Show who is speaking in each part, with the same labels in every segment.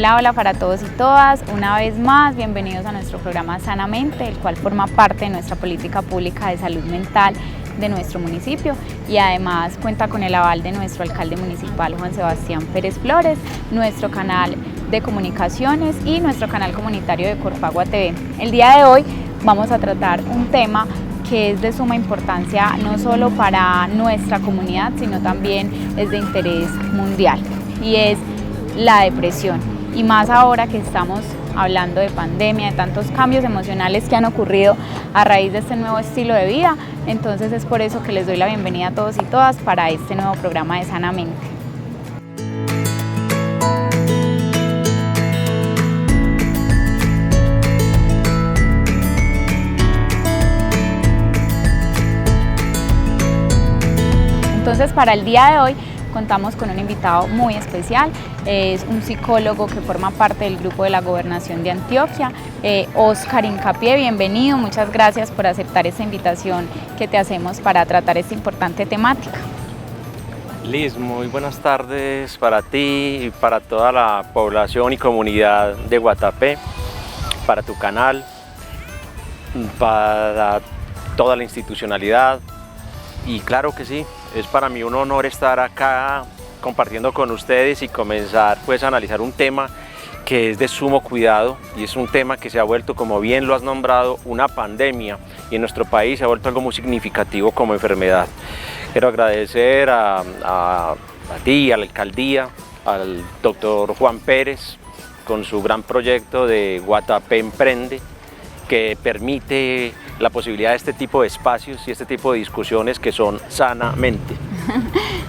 Speaker 1: Hola, hola para todos y todas, una vez más bienvenidos a nuestro programa Sanamente, el cual forma parte de nuestra política pública de salud mental de nuestro municipio y además cuenta con el aval de nuestro alcalde municipal Juan Sebastián Pérez Flores, nuestro canal de comunicaciones y nuestro canal comunitario de Corpagua TV. El día de hoy vamos a tratar un tema que es de suma importancia no solo para nuestra comunidad, sino también es de interés mundial, y es la depresión. Y más ahora que estamos hablando de pandemia, de tantos cambios emocionales que han ocurrido a raíz de este nuevo estilo de vida, entonces es por eso que les doy la bienvenida a todos y todas para este nuevo programa de Sanamente. Entonces, para el día de hoy contamos con un invitado muy especial, es un psicólogo que forma parte del grupo de la Gobernación de Antioquia, Óscar Hincapié. Bienvenido, muchas gracias por aceptar esta invitación que te hacemos para tratar esta importante temática.
Speaker 2: Liz, muy buenas tardes para ti y para toda la población y comunidad de Guatapé, para tu canal, para toda la institucionalidad. Y claro que sí, es para mí un honor estar acá compartiendo con ustedes y comenzar pues a analizar un tema que es de sumo cuidado, y es un tema que se ha vuelto, como bien lo has nombrado, una pandemia, y en nuestro país se ha vuelto algo muy significativo como enfermedad. Quiero agradecer a ti, a la alcaldía, al doctor Juan Pérez con su gran proyecto de Guatapé Emprende, que permite la posibilidad de este tipo de espacios y este tipo de discusiones que son sanamente.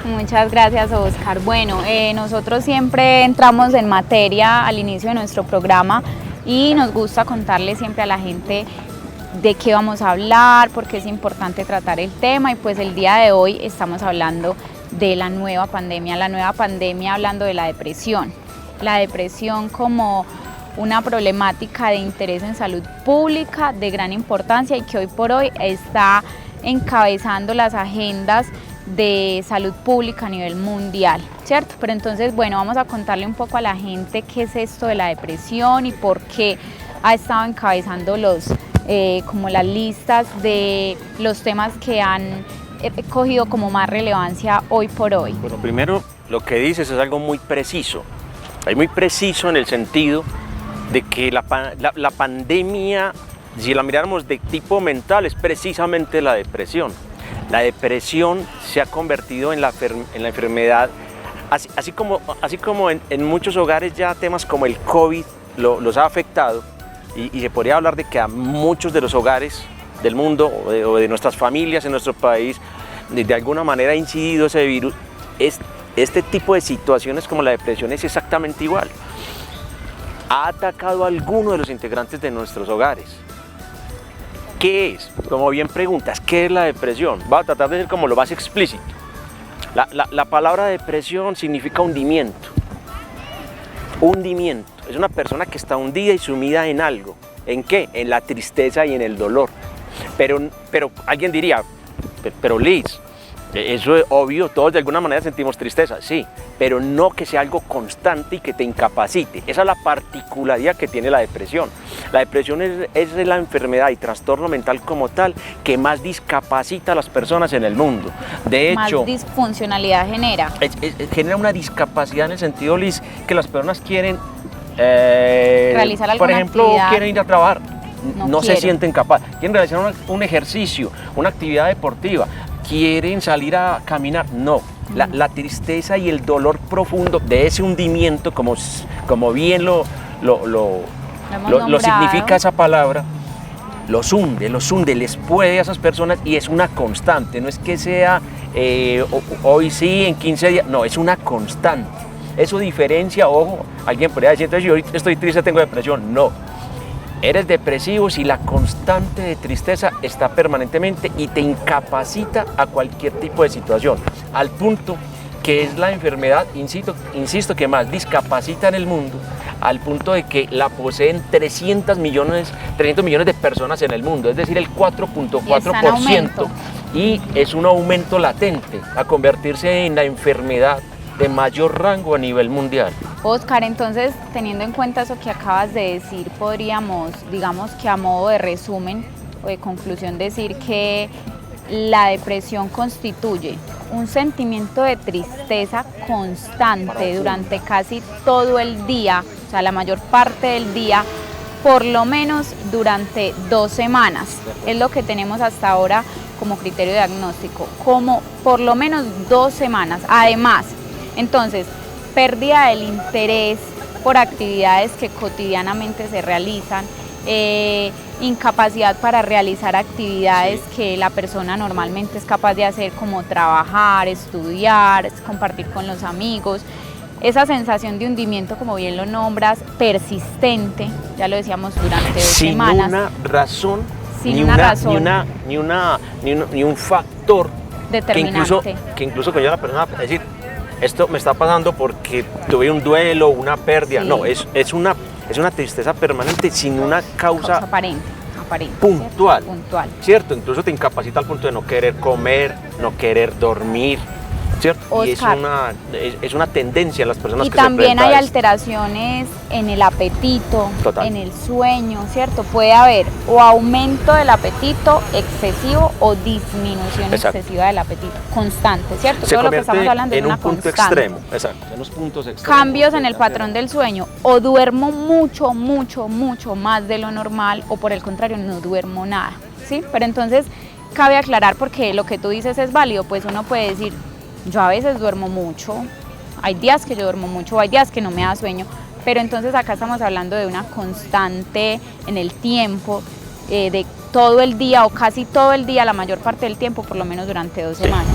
Speaker 1: Muchas gracias, Óscar. Bueno, nosotros siempre entramos en materia al inicio de nuestro programa y nos gusta contarle siempre a la gente de qué vamos a hablar, por qué es importante tratar el tema, y pues el día de hoy estamos hablando de la nueva pandemia hablando de la depresión como una problemática de interés en salud pública de gran importancia y que hoy por hoy está encabezando las agendas de salud pública a nivel mundial, ¿cierto? Pero entonces, bueno, vamos a contarle un poco a la gente qué es esto de la depresión y por qué ha estado encabezando como las listas de los temas que han cogido como más relevancia hoy por hoy.
Speaker 2: Bueno, primero, lo que dices es algo muy preciso. Es muy preciso en el sentido de que la pandemia, si la miráramos de tipo mental, es precisamente la depresión. La depresión se ha convertido en la enfermedad, así como en muchos hogares ya temas como el COVID los ha afectado, y se podría hablar de que a muchos de los hogares del mundo o de nuestras familias en nuestro país, de alguna manera ha incidido ese virus. Este tipo de situaciones como la depresión es exactamente igual. Ha atacado a alguno de los integrantes de nuestros hogares. ¿Qué es? Como bien preguntas, ¿qué es la depresión? Voy a tratar de ser como lo más explícito. La palabra depresión significa hundimiento. Hundimiento. Es una persona que está hundida y sumida en algo. ¿En qué? En la tristeza y en el dolor. Pero alguien diría, pero Liz, eso es obvio, todos de alguna manera sentimos tristeza, sí, pero no que sea algo constante y que te incapacite. Esa es la particularidad que tiene la depresión. La depresión es la enfermedad y trastorno mental como tal que más discapacita a las personas en el mundo. De hecho,
Speaker 1: más disfuncionalidad genera.
Speaker 2: Genera una discapacidad en el sentido, Liz, que las personas quieren,
Speaker 1: realizar alguna
Speaker 2: por ejemplo,
Speaker 1: actividad.
Speaker 2: Quieren ir a trabajar, no se sienten capaces, quieren realizar un ejercicio, una actividad deportiva, quieren salir a caminar, no. La tristeza y el dolor profundo de ese hundimiento, como bien lo significa esa palabra, los hunde, les puede a esas personas, y es una constante, no es que sea hoy sí, en 15 días, no, es una constante. Eso diferencia, ojo, alguien podría decir, entonces yo estoy triste, tengo depresión, no. Eres depresivo si la constante de tristeza está permanentemente y te incapacita a cualquier tipo de situación, al punto que es la enfermedad, insisto, que más discapacita en el mundo, al punto de que la poseen 300 millones de personas en el mundo, es decir, el 4.4%, y es un aumento latente a convertirse en la enfermedad de mayor rango a nivel mundial.
Speaker 1: Oscar, entonces, teniendo en cuenta eso que acabas de decir, podríamos, digamos que a modo de resumen o de conclusión, decir que la depresión constituye un sentimiento de tristeza constante durante casi todo el día, o sea, la mayor parte del día, por lo menos durante 2 semanas. Es lo que tenemos hasta ahora como criterio diagnóstico, como por lo menos 2 semanas. Además, entonces, pérdida del interés por actividades que cotidianamente se realizan, incapacidad para realizar actividades que la persona normalmente es capaz de hacer, como trabajar, estudiar, compartir con los amigos. Esa sensación de hundimiento, como bien lo nombras, persistente, ya lo decíamos, durante 2 semanas.
Speaker 2: Sin una razón, ni un factor
Speaker 1: determinante.
Speaker 2: Que incluso con la persona va a decir, esto me está pasando porque tuve un duelo, una pérdida. Sí. No, es una tristeza permanente sin una causa aparente, puntual, ¿cierto? Incluso te incapacita al punto de no querer comer, no querer dormir, ¿cierto?
Speaker 1: Oscar,
Speaker 2: y es una tendencia en las personas que se
Speaker 1: también
Speaker 2: enfrentan
Speaker 1: hay
Speaker 2: a esto.
Speaker 1: alteraciones en el apetito,
Speaker 2: Total.
Speaker 1: En el sueño, ¿cierto? Puede haber o aumento del apetito excesivo o disminución excesiva del apetito, constante, ¿cierto?
Speaker 2: Se
Speaker 1: todo lo que estamos hablando
Speaker 2: en
Speaker 1: es una
Speaker 2: un punto
Speaker 1: constante.
Speaker 2: extremo, exacto, en los puntos extremos.
Speaker 1: Cambios en el patrón del sueño, o duermo mucho más de lo normal, o por el contrario no duermo nada, ¿sí? Pero entonces cabe aclarar, porque lo que tú dices es válido, pues uno puede decir, yo a veces duermo mucho, hay días que yo duermo mucho, hay días que no me da sueño, pero entonces acá estamos hablando de una constante en el tiempo, de todo el día o casi todo el día, la mayor parte del tiempo, por lo menos durante 2 semanas.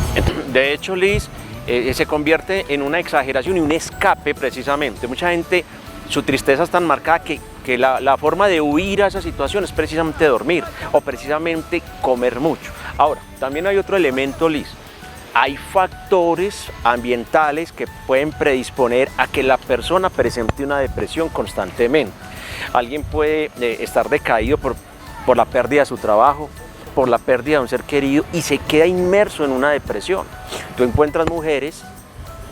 Speaker 2: De hecho, Liz, se convierte en una exageración y un escape precisamente. Mucha gente, su tristeza es tan marcada que la forma de huir a esa situación es precisamente dormir o precisamente comer mucho. Ahora, también hay otro elemento, Liz. Hay factores ambientales que pueden predisponer a que la persona presente una depresión constantemente. Alguien puede estar decaído por la pérdida de su trabajo, por la pérdida de un ser querido, y se queda inmerso en una depresión. Tú encuentras mujeres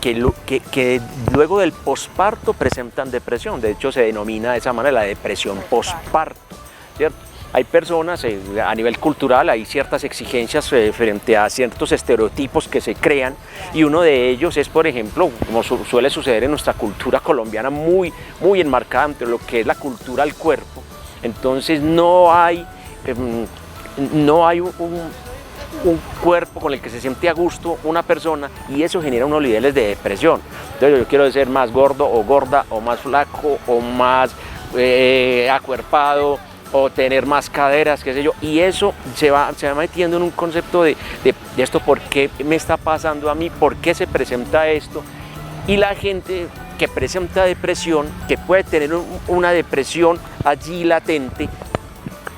Speaker 2: que luego del posparto presentan depresión. De hecho, se denomina de esa manera la depresión posparto, ¿cierto? Hay personas, a nivel cultural, hay ciertas exigencias frente a ciertos estereotipos que se crean, y uno de ellos es, por ejemplo, como suele suceder en nuestra cultura colombiana, muy enmarcada entre lo que es la cultura al cuerpo. Entonces no hay un cuerpo con el que se siente a gusto una persona, y eso genera unos niveles de depresión. Entonces yo quiero ser más gordo o gorda, o más flaco o más acuerpado, o tener más caderas, qué sé yo, y eso se va metiendo en un concepto de esto, ¿por qué me está pasando a mí? ¿Por qué se presenta esto? Y la gente que presenta depresión, que puede tener una depresión allí latente,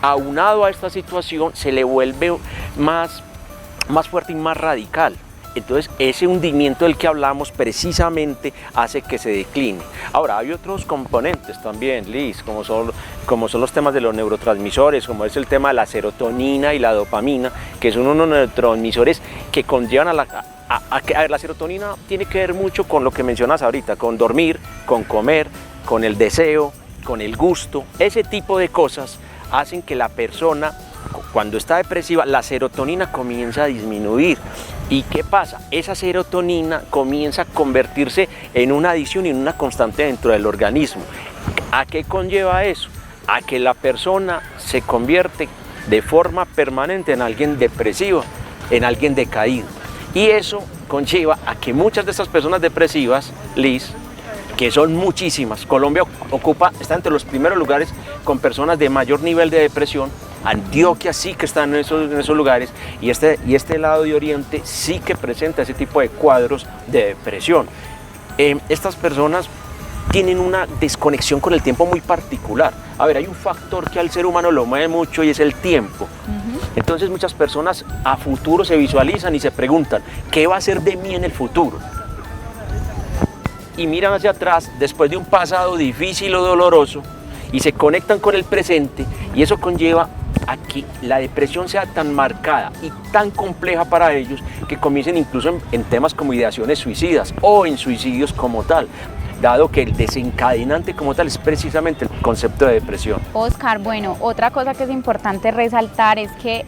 Speaker 2: aunado a esta situación, se le vuelve más fuerte y más radical. Entonces, ese hundimiento del que hablamos precisamente hace que se decline. Ahora, hay otros componentes también, Liz, como son los temas de los neurotransmisores, como es el tema de la serotonina y la dopamina, que son unos neurotransmisores que conllevan a la serotonina. Tiene que ver mucho con lo que mencionas ahorita, con dormir, con comer, con el deseo, con el gusto. Ese tipo de cosas hacen que la persona, cuando está depresiva, la serotonina comienza a disminuir. ¿Y qué pasa? Esa serotonina comienza a convertirse en una adicción y en una constante dentro del organismo. ¿A qué conlleva eso? A que la persona se convierte de forma permanente en alguien depresivo, en alguien decaído. Y eso conlleva a que muchas de estas personas depresivas, Liz, que son muchísimas, Colombia está entre los primeros lugares con personas de mayor nivel de depresión. Antioquia sí que está en esos lugares, y este lado de Oriente sí que presenta ese tipo de cuadros de depresión. Estas personas tienen una desconexión con el tiempo muy particular. A ver, hay un factor que al ser humano lo mueve mucho, y es el tiempo. Entonces muchas personas a futuro se visualizan y se preguntan, ¿qué va a ser de mí en el futuro? Y miran hacia atrás después de un pasado difícil o doloroso, y se conectan con el presente, y eso conlleva a que la depresión sea tan marcada y tan compleja para ellos que comiencen incluso en temas como ideaciones suicidas o en suicidios como tal, dado que el desencadenante como tal es precisamente el concepto de depresión.
Speaker 1: Oscar, bueno, otra cosa que es importante resaltar es que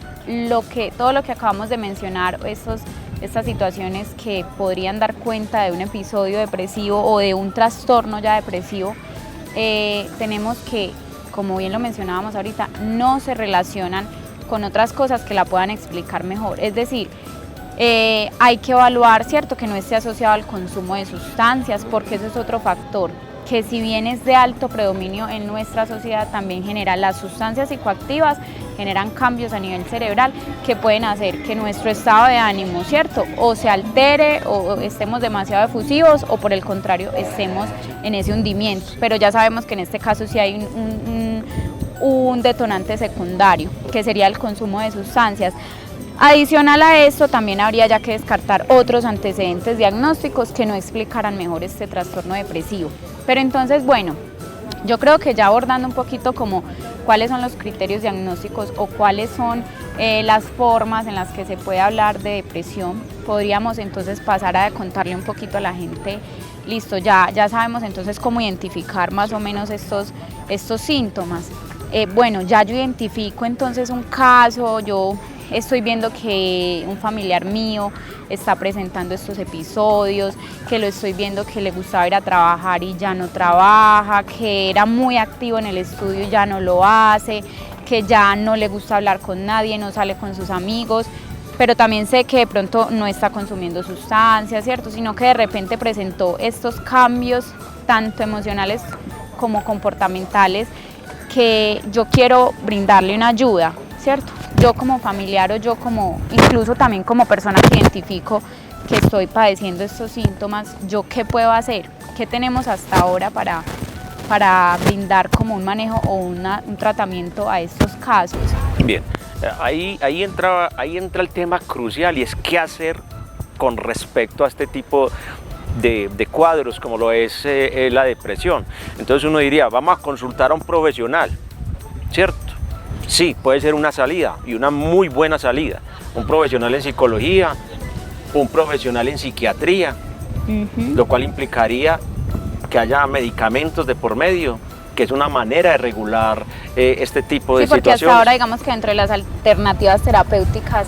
Speaker 1: todo lo que acabamos de mencionar, estas situaciones que podrían dar cuenta de un episodio depresivo o de un trastorno ya depresivo, tenemos que, como bien lo mencionábamos ahorita, no se relacionan con otras cosas que la puedan explicar mejor. Es decir, hay que evaluar, ¿cierto?, que no esté asociado al consumo de sustancias, porque eso es otro factor que, si bien es de alto predominio en nuestra sociedad, también genera las sustancias psicoactivas, generan cambios a nivel cerebral que pueden hacer que nuestro estado de ánimo, ¿cierto?, o se altere o estemos demasiado efusivos o por el contrario estemos en ese hundimiento. Pero ya sabemos que en este caso sí hay un detonante secundario, que sería el consumo de sustancias. Adicional a esto, también habría ya que descartar otros antecedentes diagnósticos que no explicaran mejor este trastorno depresivo. Pero entonces, bueno, yo creo que ya abordando un poquito como cuáles son los criterios diagnósticos o cuáles son las formas en las que se puede hablar de depresión, podríamos entonces pasar a contarle un poquito a la gente. Listo, ya sabemos entonces cómo identificar más o menos estos síntomas. Bueno, ya yo identifico entonces un caso, yo estoy viendo que un familiar mío está presentando estos episodios, que lo estoy viendo que le gustaba ir a trabajar y ya no trabaja, que era muy activo en el estudio y ya no lo hace, que ya no le gusta hablar con nadie, no sale con sus amigos, pero también sé que de pronto no está consumiendo sustancias, ¿cierto?, sino que de repente presentó estos cambios tanto emocionales como comportamentales, que yo quiero brindarle una ayuda, ¿cierto? Yo como familiar o yo incluso también como persona que identifico que estoy padeciendo estos síntomas, ¿yo qué puedo hacer? ¿Qué tenemos hasta ahora para brindar como un manejo o un tratamiento a estos casos?
Speaker 2: Bien, ahí entra el tema crucial, y es qué hacer con respecto a este tipo de cuadros como lo es la depresión. Entonces uno diría, vamos a consultar a un profesional, ¿cierto? Sí, puede ser una salida, y una muy buena salida. Un profesional en psicología, un profesional en psiquiatría, lo cual implicaría que haya medicamentos de por medio, que es una manera de regular este tipo de situaciones. Sí, porque
Speaker 1: hasta ahora digamos que dentro de las alternativas terapéuticas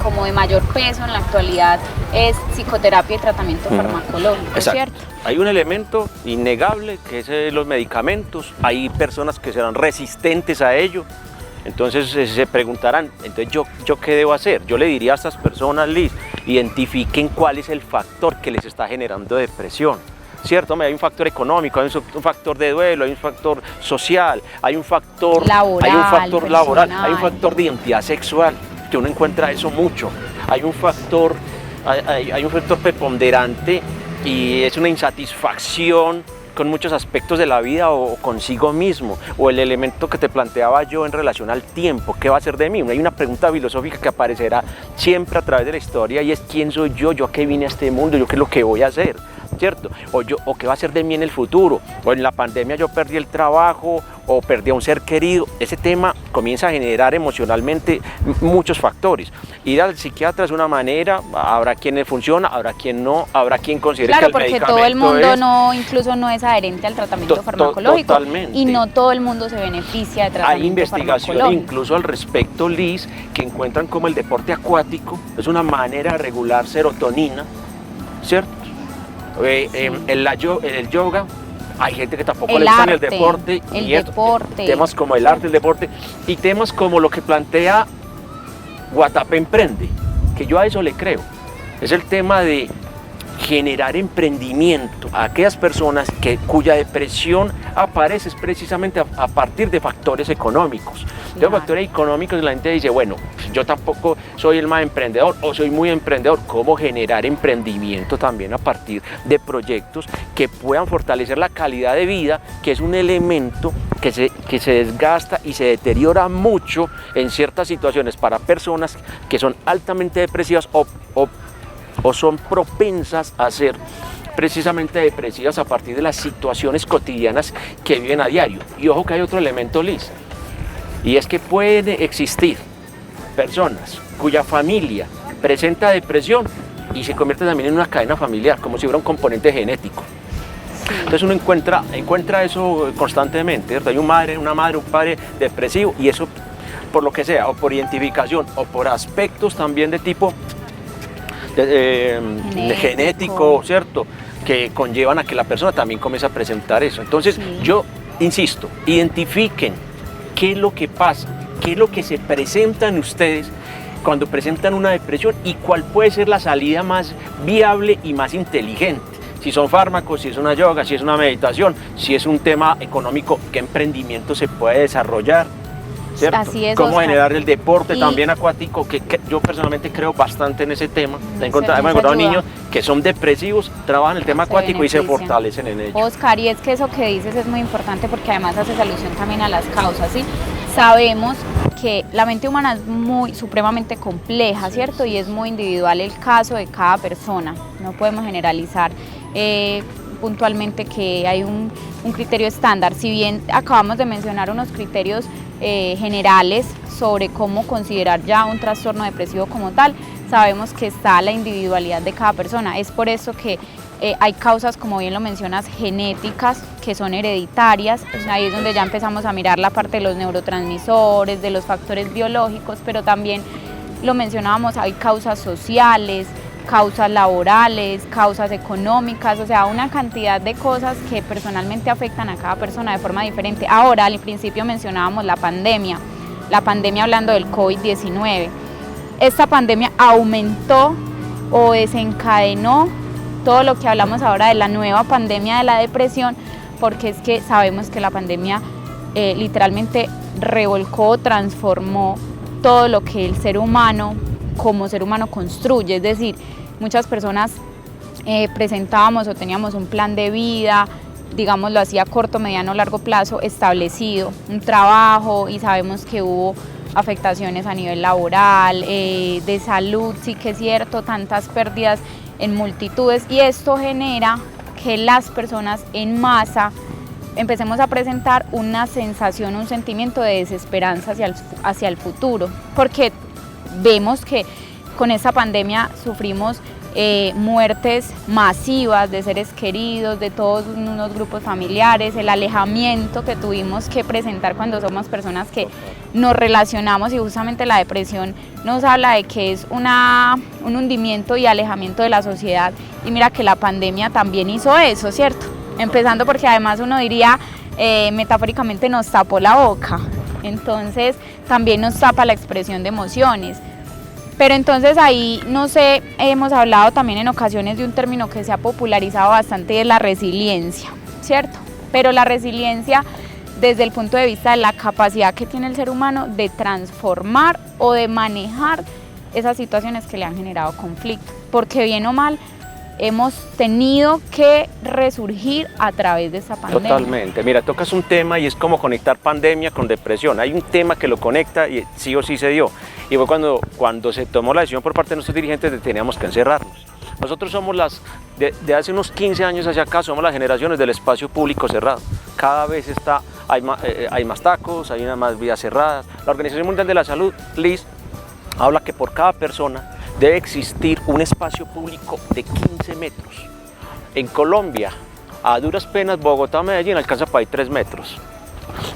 Speaker 1: como de mayor peso en la actualidad es psicoterapia y tratamiento farmacológico, ¿cierto?
Speaker 2: Hay un elemento innegable que es los medicamentos. Hay personas que serán resistentes a ello. Entonces se preguntarán, entonces ¿yo qué debo hacer? Yo le diría a estas personas, Liz, identifiquen cuál es el factor que les está generando depresión, ¿cierto? Hay un factor económico, hay un factor de duelo, hay un factor social, hay un factor laboral, hay un factor de identidad sexual, que uno encuentra eso mucho, hay un factor preponderante y es una insatisfacción con muchos aspectos de la vida o consigo mismo, o el elemento que te planteaba yo en relación al tiempo, ¿qué va a ser de mí? Hay una pregunta filosófica que aparecerá siempre a través de la historia, y es ¿quién soy yo? ¿Yo a qué vine a este mundo? ¿Yo qué es lo que voy a hacer? ¿Cierto? O qué va a ser de mí en el futuro, o en la pandemia yo perdí el trabajo, o perdí a un ser querido. Ese tema comienza a generar emocionalmente muchos factores. Ir al psiquiatra es una manera, habrá quien le funciona, habrá quien no, habrá quien considere que el medicamento
Speaker 1: todo el mundo incluso no es adherente al tratamiento farmacológico, totalmente. Y no todo el mundo se beneficia de tratamiento farmacológico. Hay investigaciones incluso al respecto, Liz, que encuentran como el deporte acuático es una manera de regular serotonina, ¿cierto? En el yoga hay gente que tampoco le gusta el deporte, temas como el arte, el deporte, y temas como lo que plantea Guatapé Emprende, que yo a eso le creo, es el tema de generar emprendimiento a aquellas personas cuya depresión aparece precisamente a partir de factores económicos. De los factores económicos, la gente dice, bueno, yo tampoco soy el más emprendedor o soy muy emprendedor. ¿Cómo generar emprendimiento también a partir de proyectos que puedan fortalecer la calidad de vida, que es un elemento que se desgasta y se deteriora mucho en ciertas situaciones para personas que son altamente depresivas o son propensas a ser precisamente depresivas a partir de las situaciones cotidianas que viven a diario? Y ojo que hay otro elemento, Liz.
Speaker 2: y es que pueden existir personas cuya familia presenta depresión y se convierte también en una cadena familiar, como si fuera un componente genético. Entonces uno encuentra eso constantemente, ¿cierto? Hay una madre, un padre depresivo, y eso por lo que sea, o por identificación, o por aspectos también de tipo genético, ¿cierto? Que conllevan a que la persona también comience a presentar eso. Entonces yo insisto, identifiquen qué es lo que pasa, qué es lo que se presenta en ustedes cuando presentan una depresión y cuál puede ser la salida más viable y más inteligente. Si son fármacos, si es una yoga, si es una meditación, si es un tema económico, qué emprendimiento se puede desarrollar, ¿cierto?
Speaker 1: Así es,
Speaker 2: cómo
Speaker 1: Oscar.
Speaker 2: generar el deporte también acuático, que yo personalmente creo bastante en ese tema. Hemos encontrado niños que son depresivos, trabajan el tema acuático y se fortalecen en ello.
Speaker 1: Oscar, y es que eso que dices es muy importante porque además haces alusión también a las causas, ¿sí? Sabemos que la mente humana es supremamente compleja, ¿cierto? Y es muy individual el caso de cada persona. No podemos generalizar puntualmente que hay un criterio estándar. Si bien acabamos de mencionar unos criterios generales sobre cómo considerar ya un trastorno depresivo como tal, sabemos que está la individualidad de cada persona. Es por eso que hay causas, como bien lo mencionas, genéticas, que son hereditarias. Ahí es donde ya empezamos a mirar la parte de los neurotransmisores, de los factores biológicos, pero también lo mencionábamos, hay causas sociales, causas laborales, causas económicas, o sea, una cantidad de cosas que personalmente afectan a cada persona de forma diferente. Ahora, al principio mencionábamos la pandemia hablando del COVID-19. Esta pandemia aumentó o desencadenó todo lo que hablamos ahora de la nueva pandemia de la depresión, porque es que sabemos que la pandemia literalmente revolcó, transformó todo lo que el ser humano como ser humano construye. Es decir, muchas personas presentábamos o teníamos un plan de vida, digámoslo así, a corto, mediano, largo plazo establecido, un trabajo, y sabemos que hubo afectaciones a nivel laboral, de salud, sí que es cierto, tantas pérdidas en multitudes, y esto genera que las personas en masa empecemos a presentar una sensación, un sentimiento de desesperanza hacia el futuro, porque vemos que con esta pandemia sufrimos muertes masivas de seres queridos, de todos unos grupos familiares, el alejamiento que tuvimos que presentar cuando somos personas que nos relacionamos, y justamente la depresión nos habla de que es un hundimiento y alejamiento de la sociedad, y mira que la pandemia también hizo eso, ¿cierto? Empezando porque además uno diría, metafóricamente nos tapó la boca, entonces también nos tapa la expresión de emociones. Pero entonces ahí, no sé, hemos hablado también en ocasiones de un término que se ha popularizado bastante, es la resiliencia, ¿cierto? Pero la resiliencia desde el punto de vista de la capacidad que tiene el ser humano de transformar o de manejar esas situaciones que le han generado conflicto, porque bien o mal hemos tenido que resurgir a través de esta pandemia.
Speaker 2: Totalmente. Mira, tocas un tema y es como conectar pandemia con depresión. Hay un tema que lo conecta y sí o sí se dio. Y fue cuando se tomó la decisión por parte de nuestros dirigentes de que teníamos que encerrarnos. Nosotros somos de hace unos 15 años hacia acá, somos las generaciones del espacio público cerrado. Cada vez hay más tacos, hay más vías cerradas. La Organización Mundial de la Salud, LIS, habla que por cada persona debe existir un espacio público de 15 metros. En Colombia, a duras penas, Bogotá, Medellín alcanza para ahí 3 metros.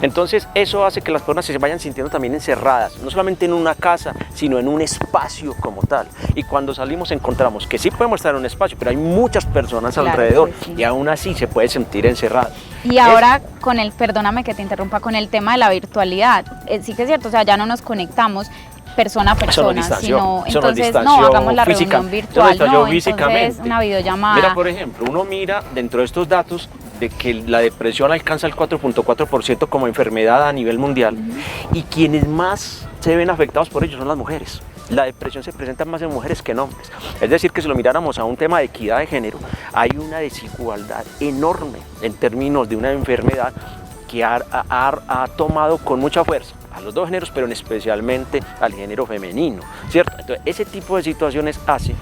Speaker 2: Entonces eso hace que las personas se vayan sintiendo también encerradas, no solamente en una casa, sino en un espacio como tal. Y cuando salimos encontramos que sí podemos estar en un espacio, pero hay muchas personas alrededor, sí, y aún así se puede sentir encerrado.
Speaker 1: Y ahora perdóname que te interrumpa, con el tema de la virtualidad, sí que es cierto, o sea, ya no nos conectamos persona a persona, sino entonces no hagamos la
Speaker 2: física,
Speaker 1: reunión virtual, no,
Speaker 2: físicamente.
Speaker 1: Entonces una videollamada.
Speaker 2: Mira, por ejemplo, uno mira dentro de estos datos de que la depresión alcanza el 4.4% como enfermedad a nivel mundial, y quienes más se ven afectados por ello son las mujeres. La depresión se presenta más en mujeres que en hombres. Es decir, que si lo miráramos a un tema de equidad de género, hay una desigualdad enorme en términos de una enfermedad que ha tomado con mucha fuerza a los dos géneros, pero especialmente al género femenino, ¿cierto? Entonces, ese tipo de situaciones hace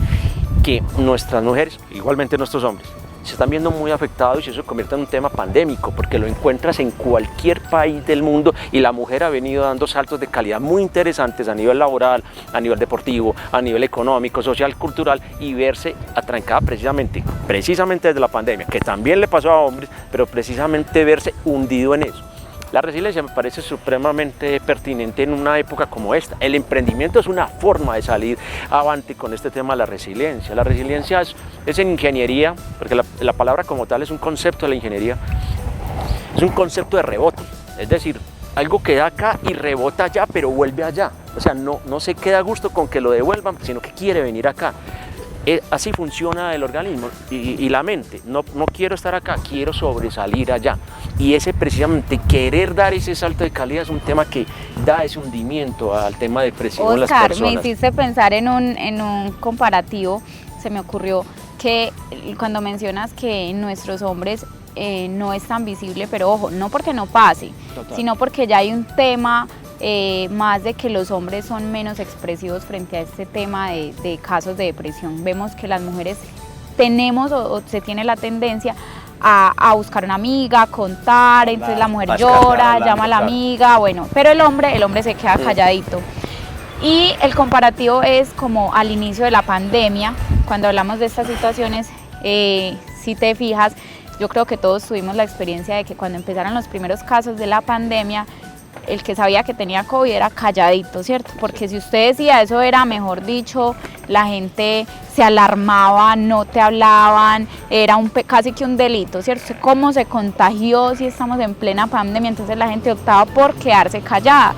Speaker 2: que nuestras mujeres, igualmente nuestros hombres, se están viendo muy afectados y eso se convierte en un tema pandémico, porque lo encuentras en cualquier país del mundo y la mujer ha venido dando saltos de calidad muy interesantes a nivel laboral, a nivel deportivo, a nivel económico, social, cultural, y verse atrancada precisamente desde la pandemia, que también le pasó a hombres, pero precisamente verse hundido en eso. La resiliencia me parece supremamente pertinente en una época como esta. El emprendimiento es una forma de salir avante con este tema de la resiliencia. La resiliencia es en ingeniería, porque la palabra como tal es un concepto de la ingeniería, es un concepto de rebote, es decir, algo queda acá y rebota allá, pero vuelve allá. O sea, no se queda a gusto con que lo devuelvan, sino que quiere venir acá. Así funciona el organismo y la mente. No quiero estar acá, quiero sobresalir allá. Y ese precisamente querer dar ese salto de calidad es un tema que da ese hundimiento al tema depresivo en las personas.
Speaker 1: Oscar, me hiciste pensar en un comparativo. Se me ocurrió que cuando mencionas que en nuestros hombres no es tan visible, pero ojo, no porque no pase,
Speaker 2: Total.
Speaker 1: sino porque ya hay un tema más de que los hombres son menos expresivos frente a este tema de casos de depresión. Vemos que las mujeres tenemos o se tiene la tendencia a buscar una amiga, contar, entonces la mujer llora, llama a la amiga, bueno, pero el hombre se queda calladito. Y el comparativo es como al inicio de la pandemia, cuando hablamos de estas situaciones, si te fijas, yo creo que todos tuvimos la experiencia de que cuando empezaron los primeros casos de la pandemia, el que sabía que tenía COVID era calladito, ¿cierto? Porque si usted decía eso era, mejor dicho, la gente se alarmaba, no te hablaban, era casi que un delito, ¿cierto? ¿Cómo se contagió si estamos en plena pandemia? Entonces la gente optaba por quedarse callada.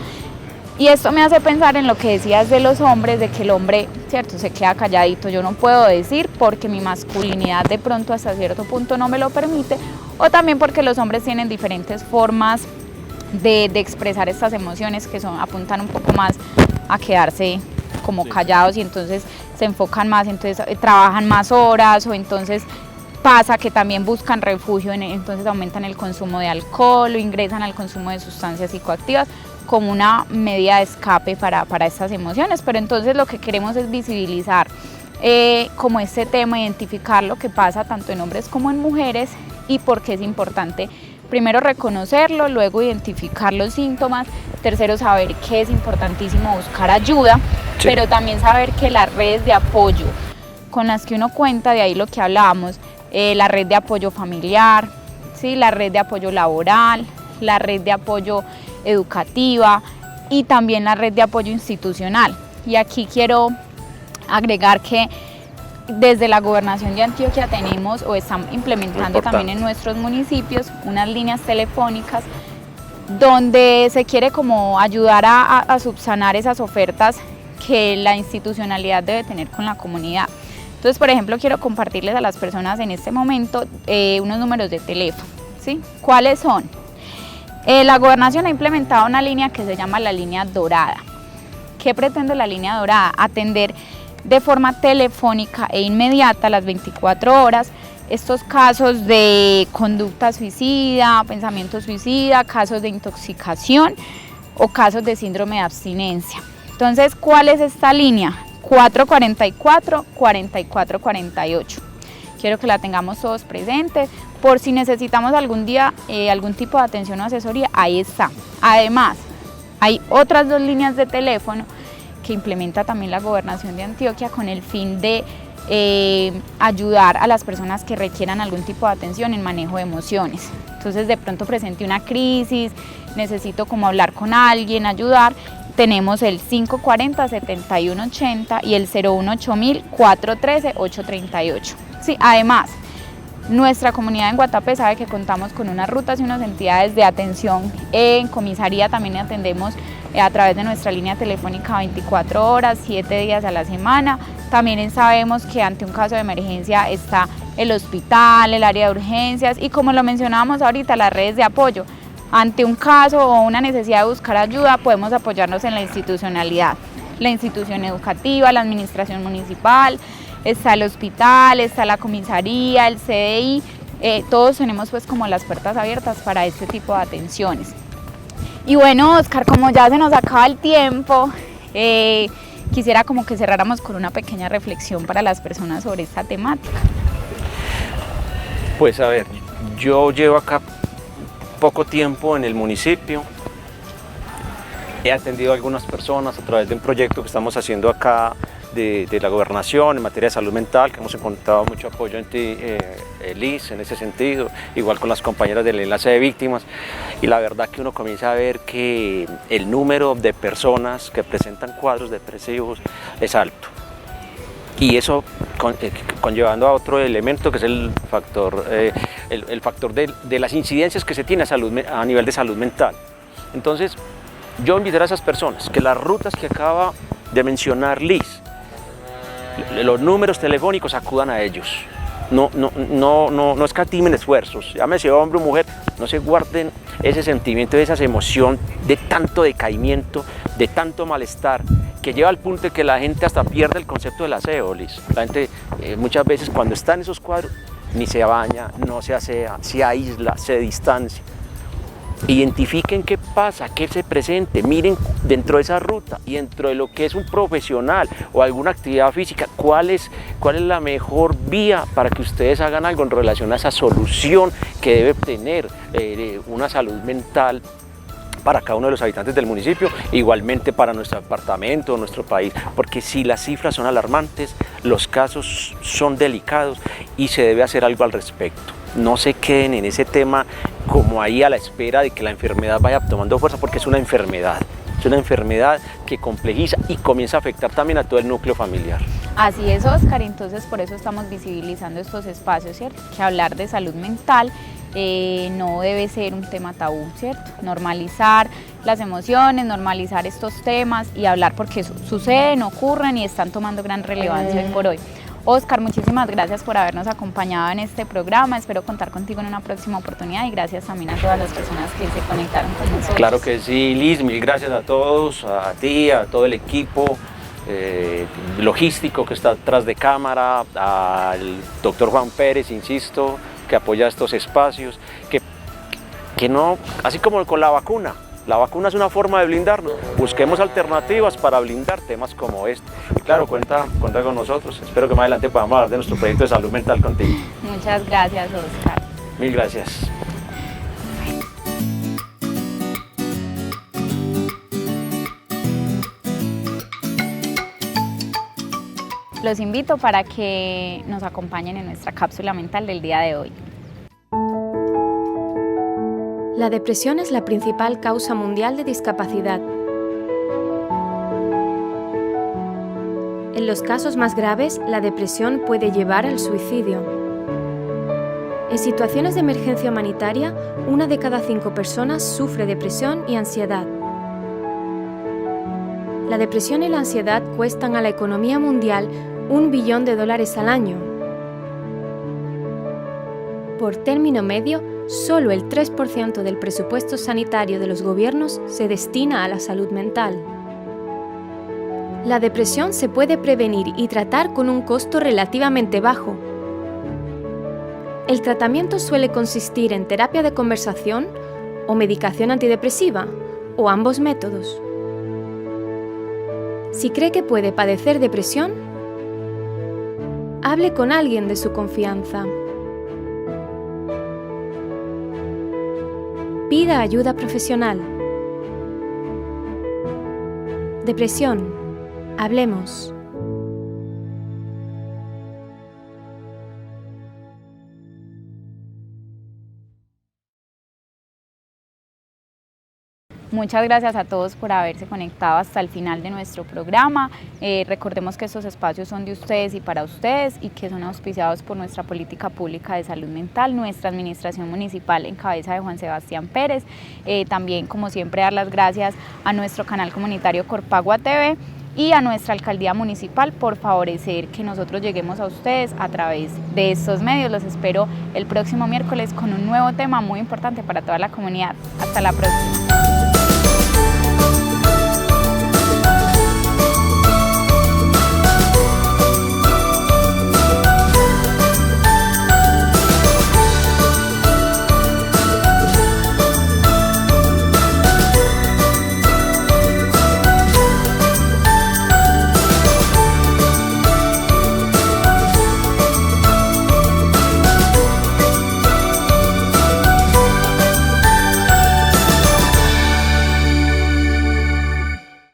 Speaker 1: Y esto me hace pensar en lo que decías de los hombres, de que el hombre, ¿cierto?, se queda calladito. Yo no puedo decir porque mi masculinidad de pronto hasta cierto punto no me lo permite, o también porque los hombres tienen diferentes formas de expresar estas emociones que apuntan un poco más a quedarse como callados y entonces se enfocan más, entonces trabajan más horas o entonces pasa que también buscan refugio, entonces aumentan el consumo de alcohol o ingresan al consumo de sustancias psicoactivas como una medida de escape para estas emociones, pero entonces lo que queremos es visibilizar como este tema, identificar lo que pasa tanto en hombres como en mujeres y por qué es importante primero reconocerlo, luego identificar los síntomas, tercero saber que es importantísimo buscar ayuda, sí, pero también saber que las redes de apoyo con las que uno cuenta, de ahí lo que hablábamos, la red de apoyo familiar, ¿sí?, la red de apoyo laboral, la red de apoyo educativa y también la red de apoyo institucional. Y aquí quiero agregar que desde la Gobernación de Antioquia tenemos o están implementando también en nuestros municipios unas líneas telefónicas donde se quiere como ayudar a subsanar esas ofertas que la institucionalidad debe tener con la comunidad. Entonces, por ejemplo, quiero compartirles a las personas en este momento unos números de teléfono, ¿sí? ¿Cuáles son? La Gobernación ha implementado una línea que se llama la línea dorada. ¿Qué pretende la línea dorada? Atender de forma telefónica e inmediata, las 24 horas, estos casos de conducta suicida, pensamiento suicida, casos de intoxicación o casos de síndrome de abstinencia. Entonces, ¿cuál es esta línea? 444-4448. Quiero que la tengamos todos presentes, por si necesitamos algún día algún tipo de atención o asesoría, ahí está. Además, hay otras dos líneas de teléfono que implementa también la Gobernación de Antioquia con el fin de ayudar a las personas que requieran algún tipo de atención en manejo de emociones. Entonces, de pronto presenté una crisis, necesito como hablar con alguien, ayudar. Tenemos el 540-7180 y el 018-413-838. Sí, además, nuestra comunidad en Guatapé sabe que contamos con unas rutas y unas entidades de atención en comisaría. También atendemos a través de nuestra línea telefónica 24 horas, 7 días a la semana. También sabemos que ante un caso de emergencia está el hospital, el área de urgencias y, como lo mencionábamos ahorita, las redes de apoyo. Ante un caso o una necesidad de buscar ayuda, podemos apoyarnos en la institucionalidad, la institución educativa, la administración municipal, está el hospital, está la comisaría, el CDI, todos tenemos pues como las puertas abiertas para este tipo de atenciones. Y bueno, Oscar, como ya se nos acaba el tiempo, quisiera como que cerráramos con una pequeña reflexión para las personas sobre esta temática.
Speaker 2: Pues a ver, yo llevo acá poco tiempo en el municipio. He atendido a algunas personas a través de un proyecto que estamos haciendo acá de la gobernación en materia de salud mental, que hemos encontrado mucho apoyo en ti, Liz, en ese sentido, igual con las compañeras del enlace de víctimas, y la verdad que uno comienza a ver que el número de personas que presentan cuadros depresivos es alto. Y eso conllevando a otro elemento que es el factor de las incidencias que se tiene a nivel de salud mental. Entonces, yo invitar a esas personas que las rutas que acaba de mencionar Liz, los números telefónicos, acudan a ellos. No escatimen esfuerzos, llámese hombre o mujer, no se guarden ese sentimiento, esa emoción de tanto decaimiento, de tanto malestar, que lleva al punto de que la gente hasta pierde el concepto del aseo, Liz. La gente muchas veces cuando está en esos cuadros ni se baña, no se asea, se aísla, se distancia. Identifiquen qué pasa, qué se presente, miren dentro de esa ruta y dentro de lo que es un profesional o alguna actividad física, cuál es la mejor vía para que ustedes hagan algo en relación a esa solución que debe tener una salud mental para cada uno de los habitantes del municipio, igualmente para nuestro departamento, nuestro país, porque si las cifras son alarmantes, los casos son delicados y se debe hacer algo al respecto. No se queden en ese tema como ahí a la espera de que la enfermedad vaya tomando fuerza, porque es una enfermedad que complejiza y comienza a afectar también a todo el núcleo familiar.
Speaker 1: Así es, Oscar, entonces por eso estamos visibilizando estos espacios, ¿cierto? Que hablar de salud mental no debe ser un tema tabú, ¿cierto? Normalizar las emociones, normalizar estos temas y hablar porque suceden, ocurren y están tomando gran relevancia hoy por hoy. Oscar, muchísimas gracias por habernos acompañado en este programa, espero contar contigo en una próxima oportunidad y gracias también a todas las personas que se conectaron con nosotros.
Speaker 2: Claro que sí, Liz, mil gracias a todos, a ti, a todo el equipo logístico que está atrás de cámara, al doctor Juan Pérez, insisto, que apoya estos espacios, que no, así como con la vacuna es una forma de blindarnos, busquemos alternativas para blindar temas como este. Y claro, cuenta con nosotros, espero que más adelante podamos hablar de nuestro proyecto de salud mental contigo.
Speaker 1: Muchas gracias, Oscar.
Speaker 2: Mil gracias.
Speaker 1: Los invito para que nos acompañen en nuestra cápsula mental del día de hoy.
Speaker 3: La depresión es la principal causa mundial de discapacidad. En los casos más graves, la depresión puede llevar al suicidio. En situaciones de emergencia humanitaria, 1 de cada 5 personas sufre depresión y ansiedad. La depresión y la ansiedad cuestan a la economía mundial $1 billón al año. Por término medio, solo el 3% del presupuesto sanitario de los gobiernos se destina a la salud mental. La depresión se puede prevenir y tratar con un costo relativamente bajo. El tratamiento suele consistir en terapia de conversación o medicación antidepresiva, o ambos métodos. Si cree que puede padecer depresión, hable con alguien de su confianza. Pida ayuda profesional. Depresión. Hablemos.
Speaker 1: Muchas gracias a todos por haberse conectado hasta el final de nuestro programa. Recordemos que estos espacios son de ustedes y para ustedes y que son auspiciados por nuestra política pública de salud mental, nuestra administración municipal en cabeza de Juan Sebastián Pérez. También, como siempre, dar las gracias a nuestro canal comunitario Corpagua TV y a nuestra alcaldía municipal por favorecer que nosotros lleguemos a ustedes a través de estos medios. Los espero el próximo miércoles con un nuevo tema muy importante para toda la comunidad. Hasta la próxima.